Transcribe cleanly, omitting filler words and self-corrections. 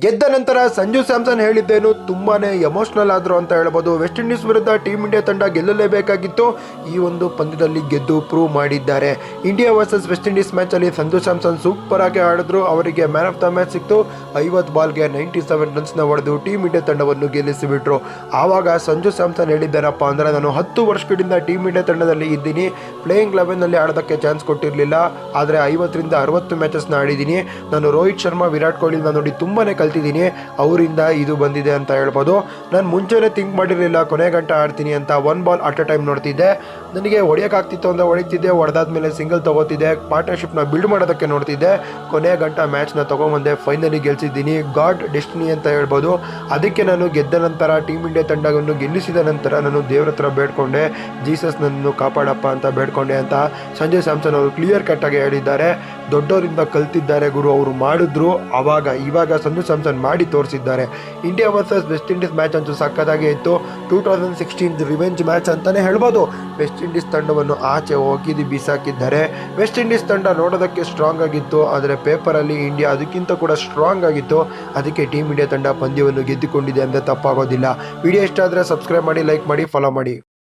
ಗೆದ್ದ ನಂತರ ಸಂಜು ಸ್ಯಾಮ್ಸನ್ ಹೇಳಿದ್ದೇನು ತುಂಬಾನೇ ಎಮೋಷನಲ್ ಆದ್ರು ಅಂತ ಹೇಳ್ಬೋದು. ವೆಸ್ಟ್ ಇಂಡೀಸ್ ವಿರುದ್ಧ ಟೀಮ್ ಇಂಡಿಯಾ ತಂಡ ಗೆಲ್ಲಲೇಬೇಕಾಗಿತ್ತು. ಈ ಒಂದು ಪಂದ್ಯದಲ್ಲಿ ಗೆದ್ದು ಪ್ರೂವ್ ಮಾಡಿದ್ದಾರೆ. India versus West Indies match ಅಲ್ಲಿ ಸಂಜು ಸ್ಯಾಮ್ಸನ್ ಸೂಪರ್ ಆಗಿ ಆಡಿದ್ರು. ಅವರಿಗೆ ಮ್ಯಾನ್ ಆಫ್ ದ ಮ್ಯಾಚ್ ಸಿಕ್ತು. 50 ಬಾಲ್ಗೆ 97 ರನ್ಸ್ನ ಹೊಡೆದು ಟೀಮ್ ಇಂಡಿಯಾ ತಂಡವನ್ನು ಗೆಲ್ಲಿಸಿಬಿಟ್ರು. ಆವಾಗ ಸಂಜು ಸ್ಯಾಮ್ಸನ್ ಹೇಳಿದ್ದಾರಪ್ಪ ಅಂದ್ರೆ, ನಾನು 10 ವರ್ಷಗಳಿಂದ ಟೀಮ್ ಇಂಡಿಯಾ ತಂಡದಲ್ಲಿ ಇದ್ದೀನಿ. ಪ್ಲೇಯಿಂಗ್ 11ನಲ್ಲಿ ಆಡೋದಕ್ಕೆ ಚಾನ್ಸ್ ಕೊಟ್ಟಿರಲಿಲ್ಲ, ಆದರೆ 50ರಿಂದ 60 ಮ್ಯಾಚಸ್ನ ಆಡಿದ್ದೀನಿ. ನಾನು ರೋಹಿತ್ ಶರ್ಮಾ, ವಿರಾಟ್ ಕೊಹ್ಲಿನ ನೋಡಿ ತುಂಬಾನೇ ಕಲ್ತಿದ್ದೀನಿ. ಅವರಿಂದ ಇದು ಬಂದಿದೆ ಅಂತ ಹೇಳ್ಬೋದು. ನಾನು ಮುಂಚೆನೇ ಥಿಂಕ್ ಮಾಡಿರಲಿಲ್ಲ ಕೊನೆ ಗಂಟೆ ಆಡ್ತೀನಿ ಅಂತ. 1 ಬಾಲ್ ಅಟ್ ಅ ಟೈಮ್ ನೋಡ್ತಿದ್ದೆ. ನನಗೆ ಹೊಡೆಯೋಕ್ಕಾಗ್ತಿತ್ತು ಅಂದರೆ ಹೊಡಿತಿದ್ದೆ, ಹೊಡೆದಾದ್ಮೇಲೆ ಸಿಂಗಲ್ ತೊಗೋತಿದ್ದೆ, ಪಾರ್ಟ್ನರ್ಶಿಪ್ನ ಬಿಲ್ಡ್ ಮಾಡೋದಕ್ಕೆ ನೋಡ್ತಿದ್ದೆ. ಕೊನೆ ಗಂಟೆ ಮ್ಯಾಚ್ನ ತೊಗೊಂಬಂದೆ, ಫೈನಲಿ ಗೆಲ್ಸಿದ್ದೀನಿ. ಗಾಡ್ ಡೆಸ್ಟಿನಿ ಅಂತ ಹೇಳ್ಬೋದು. ಅದಕ್ಕೆ ನಾನು ಗೆದ್ದ ನಂತರ ಟೀಮ್ ಇಂಡಿಯಾ ತಂಡವನ್ನು ಗೆಲ್ಲಿಸಿದ ನಂತರ ನಾನು ದೇವ್ರ ಹತ್ರ ಬೇಡ್ಕೊಂಡೆ, ಜೀಸಸ್ ನನ್ನನ್ನು ಕಾಪಾಡಪ್ಪ ಅಂತ ಬೇಡ್ಕೊಂಡೆ ಅಂತ ಸಂಜು ಸ್ಯಾಮ್ಸನ್ ಅವರು ಕ್ಲಿಯರ್ ಕಟ್ಟಾಗಿ ಹೇಳಿದ್ದಾರೆ. ದೊಡ್ಡವರಿಂದ ಕಲ್ತಿದ್ದಾರೆ ಗುರು, ಅವರು ಮಾಡಿದ್ರು. ಇವಾಗ ಸಂಜು ಸ್ಯಾಮ್ಸನ್ ಮಾಡಿ ತೋರಿಸಿದ್ದಾರೆ. India versus West Indies match ಅಂತೂ ಸಕ್ಕತ್ತಾಗಿ ಇತ್ತು. 2016 ರಿವೆಂಜ್ ಮ್ಯಾಚ್ ಅಂತಲೇ ಹೇಳ್ಬೋದು. ವೆಸ್ಟ್ ಇಂಡೀಸ್ ತಂಡವನ್ನು ಆಚೆ ಹೋಗಿದ್ದು ಬೀಸಾಕಿದ್ದಾರೆ. ವೆಸ್ಟ್ ಇಂಡೀಸ್ ತಂಡ ನೋಡೋದಕ್ಕೆ ಸ್ಟ್ರಾಂಗ್ ಆಗಿತ್ತು, ಆದರೆ ಪೇಪರಲ್ಲಿ ಇಂಡಿಯಾ ಅದಕ್ಕಿಂತ ಕೂಡ ಸ್ಟ್ರಾಂಗ್ ಆಗಿತ್ತು. ಅದಕ್ಕೆ ಟೀಮ್ ಇಂಡಿಯಾ ತಂಡ ಪಂದ್ಯವನ್ನು ಗೆದ್ದುಕೊಂಡಿದೆ ಅಂದರೆ ತಪ್ಪಾಗೋದಿಲ್ಲ. ವಿಡಿಯೋ ಇಷ್ಟ ಆದರೆ ಸಬ್ಸ್ಕ್ರೈಬ್ ಮಾಡಿ, ಲೈಕ್ ಮಾಡಿ, ಫಾಲೋ ಮಾಡಿ.